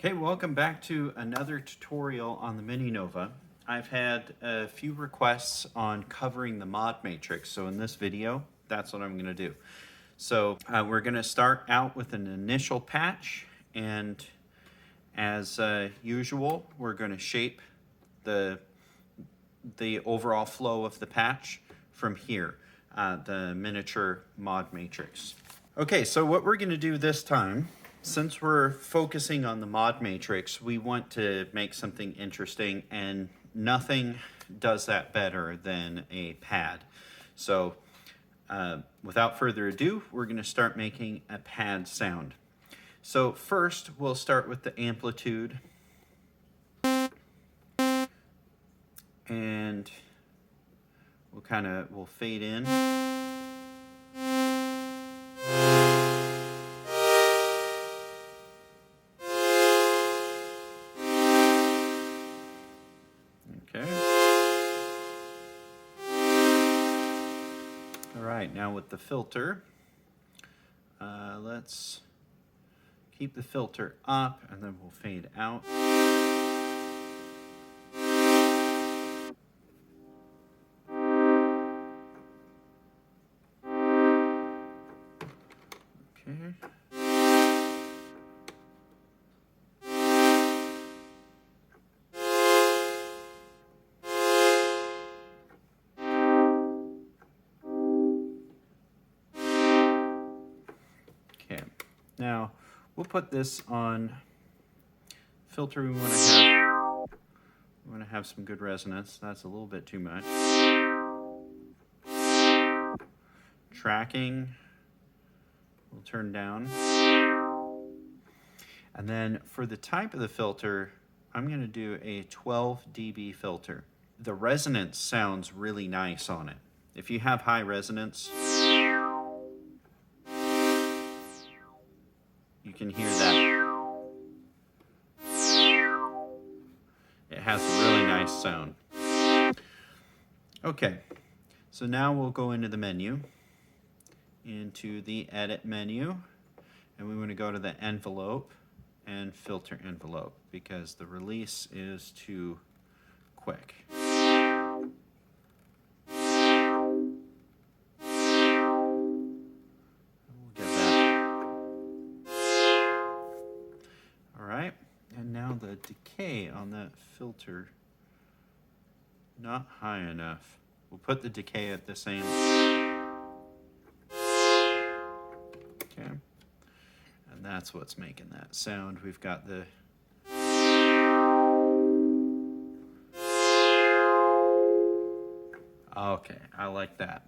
Okay, welcome back to another tutorial on the MiniNova. I've had a few requests on covering the mod matrix, so in this video, that's what I'm going to do. So we're going to start out with an initial patch, and as usual, we're going to shape the overall flow of the patch from here, the miniature mod matrix. Okay, so what we're going to do this time, since we're focusing on the mod matrix, we want to make something interesting, and nothing does that better than a pad. So without further ado, we're going to start making a pad sound. So first, we'll start with the amplitude. And we'll fade in. Okay. All right, now with the filter, let's keep the filter up and then we'll fade out. Okay. Okay, now we'll put this on filter. We want to have some good resonance. That's a little bit too much. Tracking we'll turn down. And then for the type of the filter, I'm going to do a 12 dB filter. The resonance sounds really nice on it. If you have high resonance, you can hear that. It has a really nice sound. Okay, so now we'll go into the menu, into the edit menu, and we want to go to the envelope and filter envelope because the release is too quick. We'll get that. All right, and now the decay on that filter, not high enough. We'll put the decay at the same. Okay. And that's what's making that sound. We've got the okay, I like that.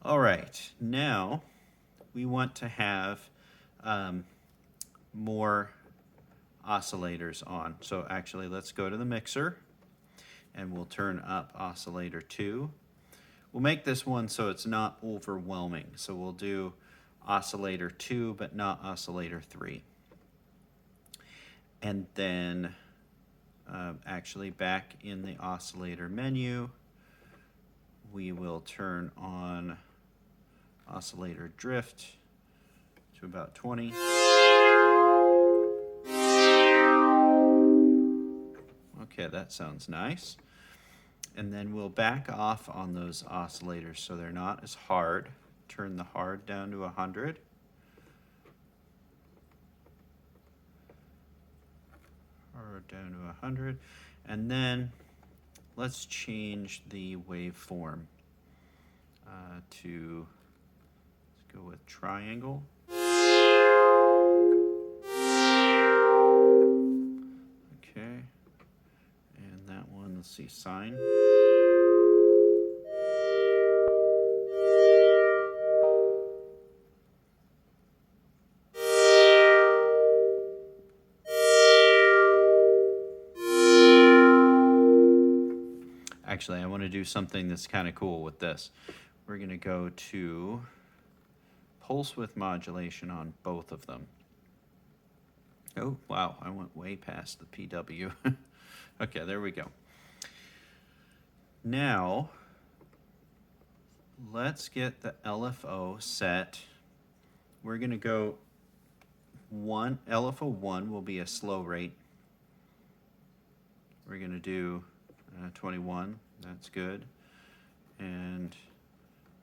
All right, now we want to have more oscillators on. So actually, let's go to the mixer and we'll turn up oscillator 2. We'll make this one so it's not overwhelming. So we'll do oscillator 2, but not oscillator 3. And then actually back in the oscillator menu, we will turn on oscillator drift to about 20. Okay, that sounds nice. And then we'll back off on those oscillators so they're not as hard. Turn the hard down to 100. Hard down to 100. And then let's change the waveform to, let's go with triangle. Okay. And that one, let's see, sine. Actually, I want to do something that's kind of cool with this. We're going to go to pulse with modulation on both of them. Oh, wow, I went way past the PW. Okay, there we go. Now, let's get the LFO set. We're going to go LFO1 will be a slow rate. We're going to do 21, that's good, and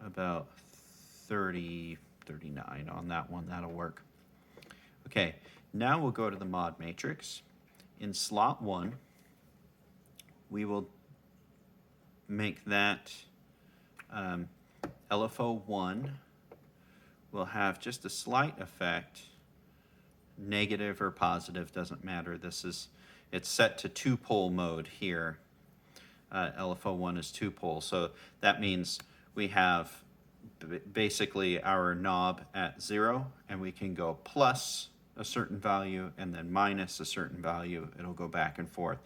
about 30, 39 on that one, that'll work. Okay, now we'll go to the mod matrix. In slot 1, we will make that LFO1 will have just a slight effect, negative or positive, doesn't matter. It's set to 2-pole mode here. LFO1 is 2-pole, so that means we have basically our knob at 0, and we can go plus a certain value and then minus a certain value. It'll go back and forth.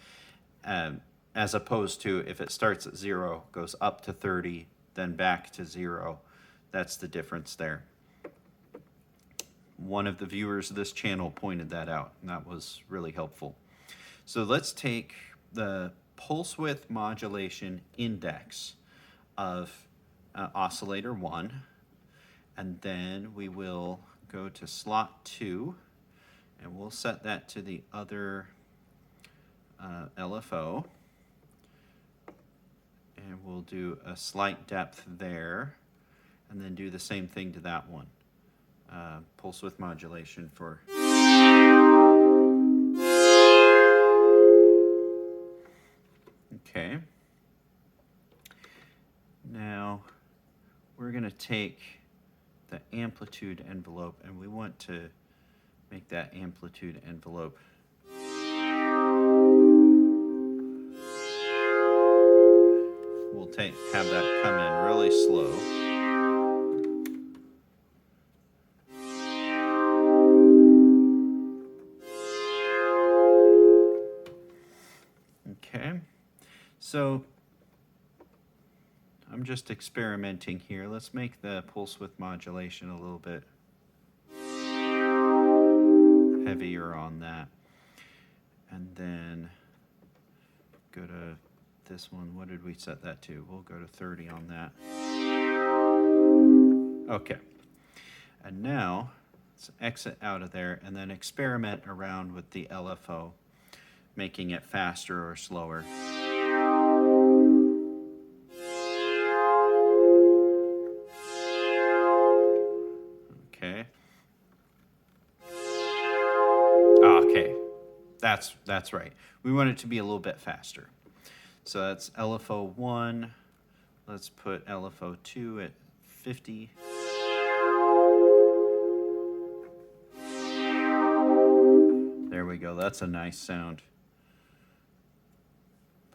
As opposed to if it starts at 0, goes up to 30, then back to 0. That's the difference there. One of the viewers of this channel pointed that out, and that was really helpful. So let's take the pulse width modulation index of oscillator 1, and then we will go to slot 2, and we'll set that to the other LFO, and we'll do a slight depth there, and then do the same thing to that one. Pulse width modulation for... Okay. Now we're going to take the amplitude envelope, and we want to make that amplitude envelope we'll have that come in really slow. Okay, so I'm just experimenting here. Let's make the pulse width modulation a little bit heavier on that. And then go to this one. What did we set that to? We'll go to 30 on that. Okay. And now let's exit out of there and then experiment around with the LFO, making it faster or slower. Okay. Okay, that's right. We want it to be a little bit faster. So that's LFO 1. Let's put LFO 2 at 50. There we go. That's a nice sound.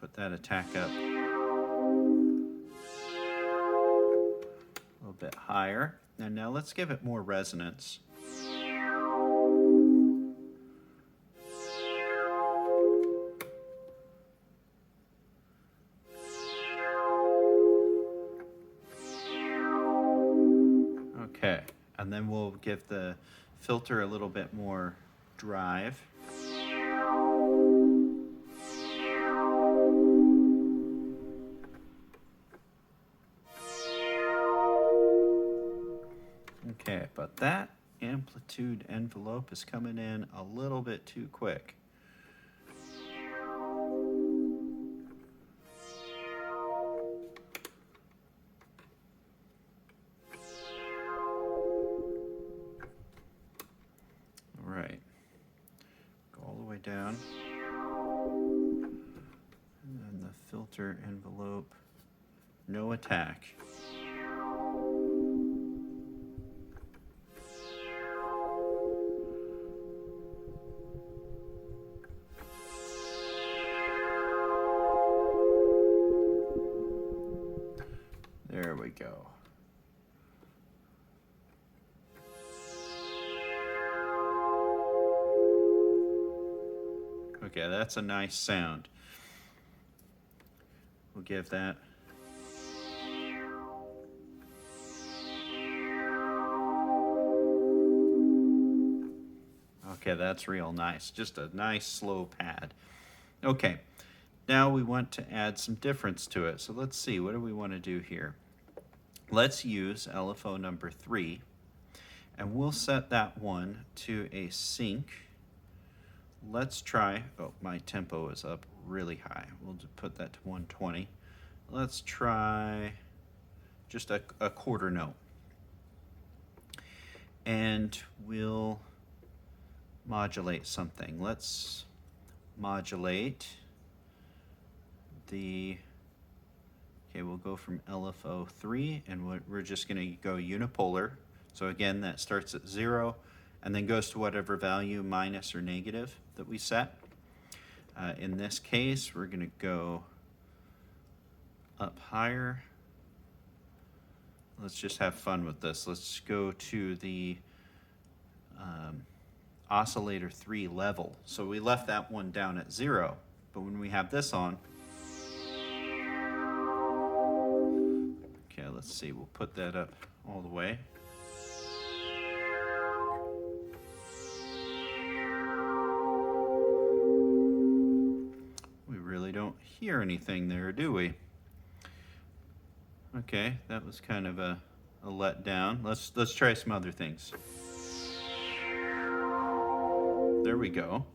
Put that attack up a little bit higher. And now let's give it more resonance. Okay, and then we'll give the filter a little bit more drive. Okay, but that amplitude envelope is coming in a little bit too quick. All right, go all the way down. And then the filter envelope, no attack. There we go. Okay, that's a nice sound. We'll give that. Okay, that's real nice. Just a nice slow pad. Okay, now we want to add some difference to it. So let's see, what do we want to do here? Let's use LFO number 3, And we'll set that one to a sync. Let's try, oh, my tempo is up really high. We'll just put that to 120. Let's try just a quarter note. And we'll modulate something. Let's modulate the, okay, we'll go from LFO 3 and we're just going to go unipolar. So again, that starts at 0 and then goes to whatever value, minus or negative, that we set. In this case, we're going to go up higher. Let's just have fun with this. Let's go to the oscillator 3 level. So we left that one down at 0, but when we have this on, okay, let's see, we'll put that up all the way. We really don't hear anything there, do we? Okay, that was kind of a letdown. Let's try some other things. There we go.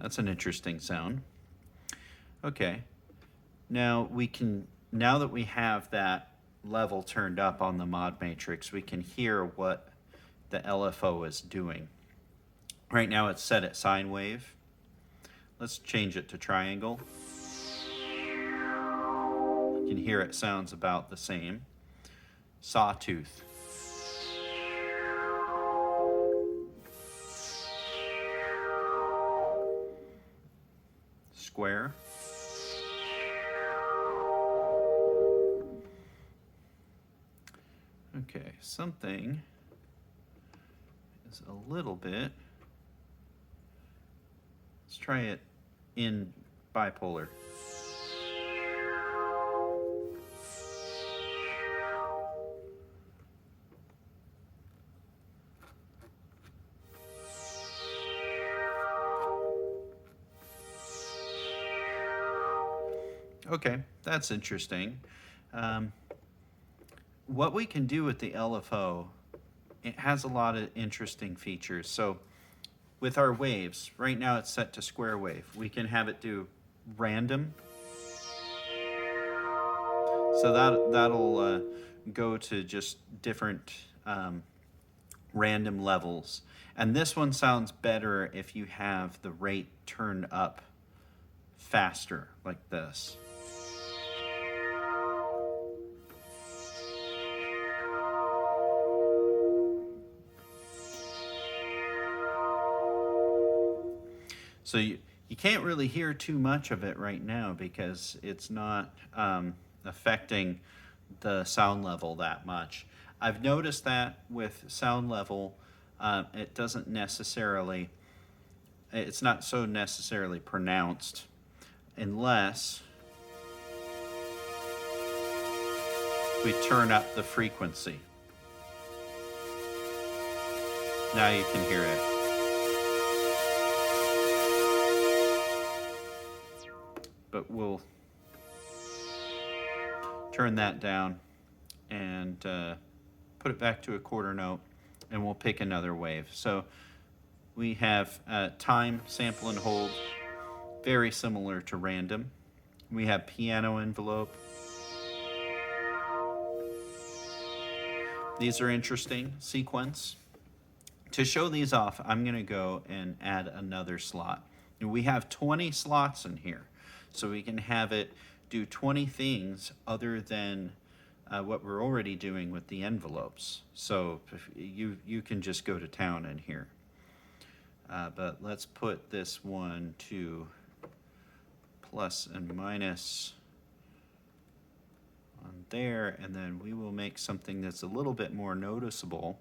That's an interesting sound. Okay, now that we have that level turned up on the mod matrix, we can hear what the LFO is doing. Right now it's set at sine wave. Let's change it to triangle. You can hear it sounds about the same. Sawtooth. Square. Okay, something is a little bit. Let's try it in bipolar. Okay, that's interesting. What we can do with the LFO, it has a lot of interesting features. So with our waves, right now it's set to square wave. We can have it do random. So that'll go to just different random levels. And this one sounds better if you have the rate turned up faster, like this. So you can't really hear too much of it right now because it's not affecting the sound level that much. I've noticed that with sound level, it doesn't necessarily, it's not so necessarily pronounced unless we turn up the frequency. Now you can hear it. But we'll turn that down and put it back to a quarter note, and we'll pick another wave. So we have time, sample, and hold, very similar to random. We have piano envelope. These are interesting. Sequence. To show these off, I'm going to go and add another slot. And we have 20 slots in here. So we can have it do 20 things other than what we're already doing with the envelopes. So if you can just go to town in here. But let's put this one to plus and minus on there, and then we will make something that's a little bit more noticeable.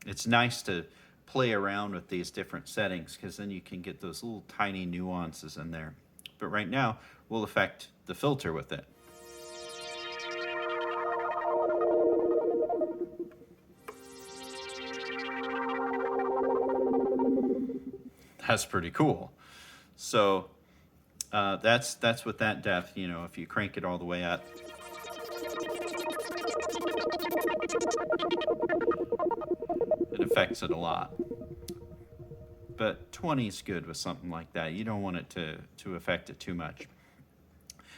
It's nice to play around with these different settings because then you can get those little tiny nuances in there. But right now, we'll affect the filter with it. That's pretty cool. So that's with that depth, you know, if you crank it all the way up. affects it a lot. But 20 is good with something like that. You don't want it to affect it too much.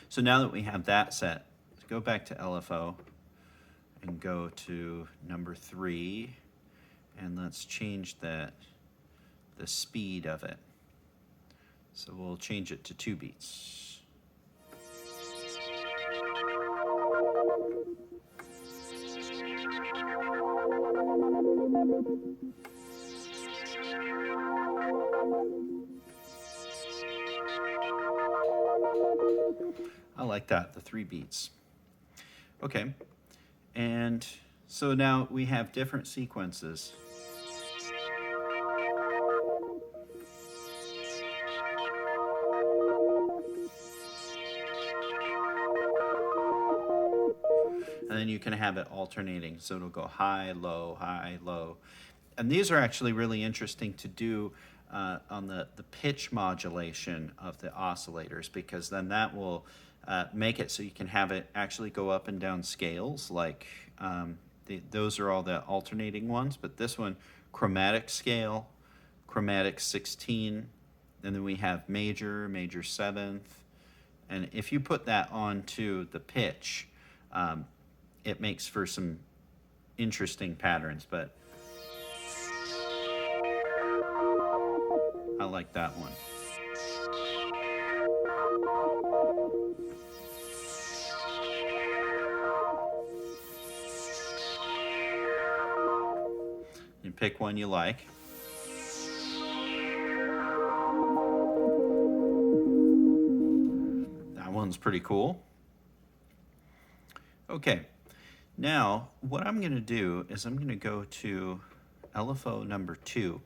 So now that we have that set, let's go back to LFO and go to number 3, and let's change the speed of it. So we'll change it to 2 beats. I like that, the 3 beats. Okay, and so now we have different sequences. And then you can have it alternating, so it'll go high, low. And these are actually really interesting to do on the pitch modulation of the oscillators, because then that will make it so you can have it actually go up and down scales, like those are all the alternating ones, but this one, chromatic scale, chromatic 16, and then we have major 7th, and if you put that onto the pitch, it makes for some interesting patterns, but I like that one. You pick one you like. That one's pretty cool. Okay, now what I'm going to do is I'm going to go to LFO number 2.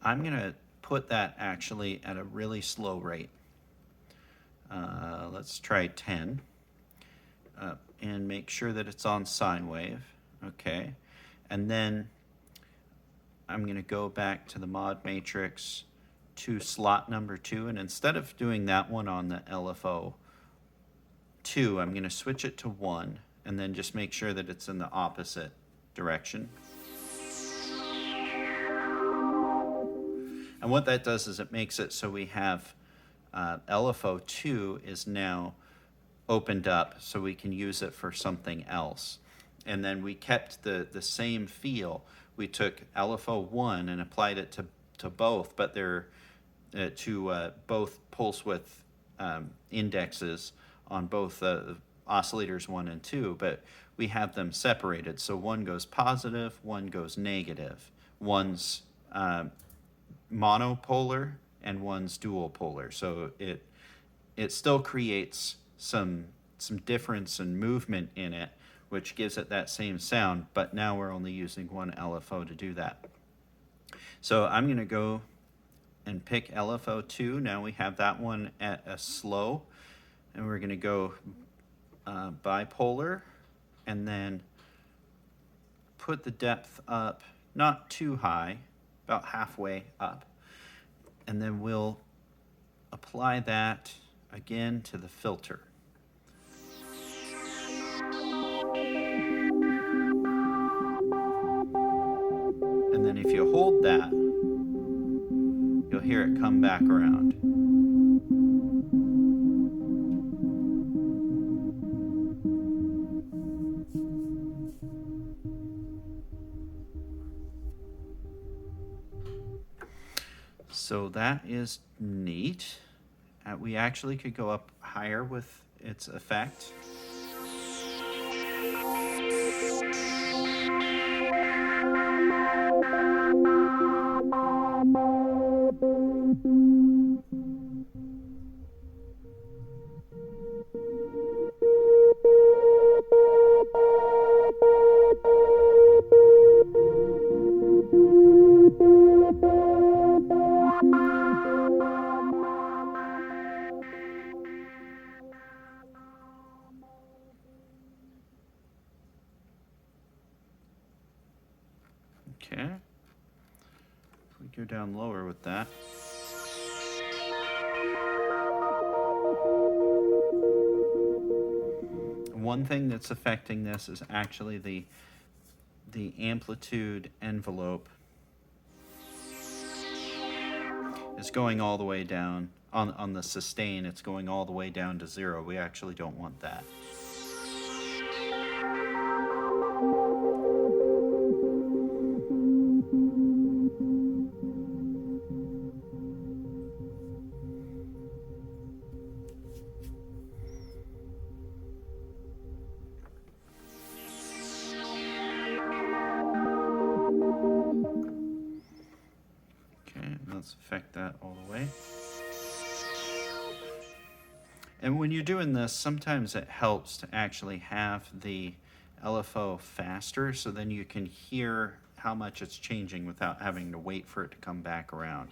I'm going to put that actually at a really slow rate. Let's try 10 and make sure that it's on sine wave. Okay, and then I'm going to go back to the mod matrix to slot number 2, and instead of doing that one on the LFO 2, I'm going to switch it to 1 and then just make sure that it's in the opposite direction. And what that does is it makes it so we have LFO 2 is now opened up so we can use it for something else. And then we kept the same feel. We took LFO 1 and applied it to both, but they're both pulse width indexes on both oscillators 1 and 2, but we have them separated. So one goes positive, one goes negative. One's monopolar and one's dual polar. So it still creates some difference and movement in it, which gives it that same sound, but now we're only using one LFO to do that. So I'm going to go and pick LFO 2. Now we have that one at a slow, and we're going to go bipolar, and then put the depth up, not too high, about halfway up, and then we'll apply that again to the filter. And then if you hold that, you'll hear it come back around. So that is neat. We actually could go up higher with its effect. Okay, if we go down lower with that. One thing that's affecting this is actually the Amplitude Envelope is going all the way down. On the sustain, it's going all the way down to 0. We actually don't want that. Okay, let's affect that all the way. And when you're doing this, sometimes it helps to actually have the LFO faster, so then you can hear how much it's changing without having to wait for it to come back around.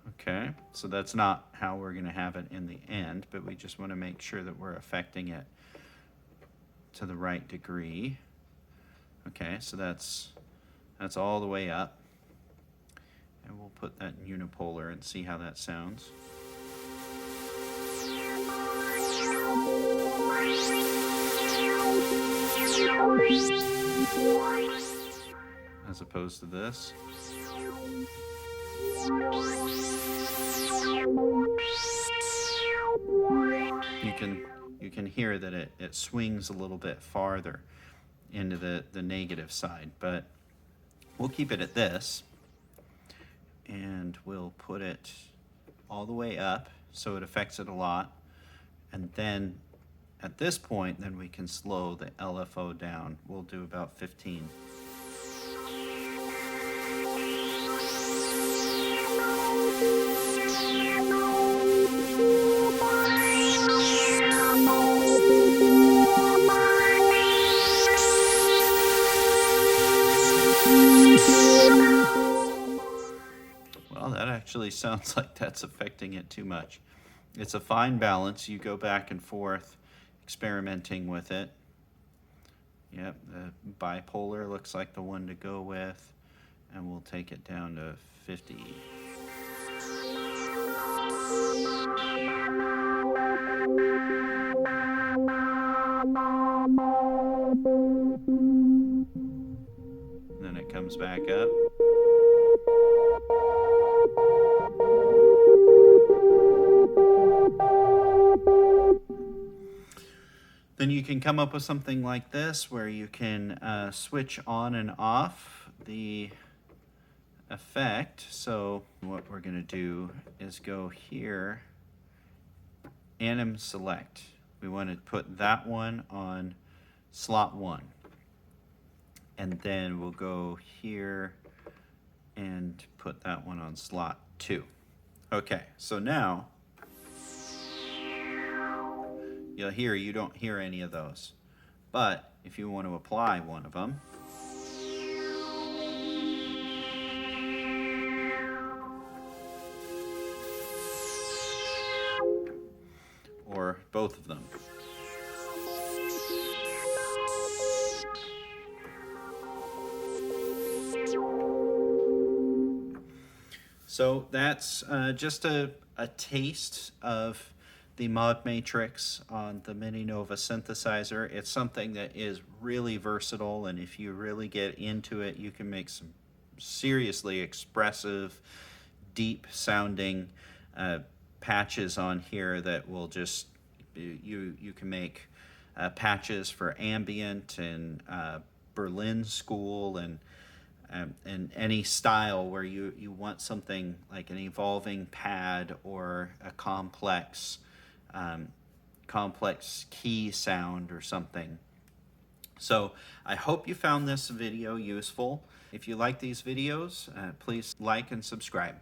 Okay, so that's not how we're going to have it in the end, but we just want to make sure that we're affecting it to the right degree. Okay, so that's all the way up. And we'll put that in unipolar and see how that sounds. As opposed to this. You can hear that it swings a little bit farther into the negative side, but we'll keep it at this, and we'll put it all the way up so it affects it a lot, and then at this point then we can slow the LFO down. We'll do about 15. Well, that actually sounds like that's affecting it too much. It's a fine balance. You go back and forth experimenting with it. Yep, the bipolar looks like the one to go with, and we'll take it down to 50. Then it comes back up. Then you can come up with something like this where you can switch on and off the effect. So what we're going to do is go here, Anim Select. We want to put that one on slot 1. And then we'll go here and put that one on slot 2. Okay, so now you'll hear you don't hear any of those. But if you want to apply one of them, or both of them. So that's just a taste of the mod matrix on the MiniNova synthesizer. It's something that is really versatile, and if you really get into it, you can make some seriously expressive, deep sounding patches on here that will just, you can make patches for ambient and Berlin school and any style where you want something like an evolving pad or a complex key sound or something. So I hope you found this video useful. If you like these videos, please like and subscribe.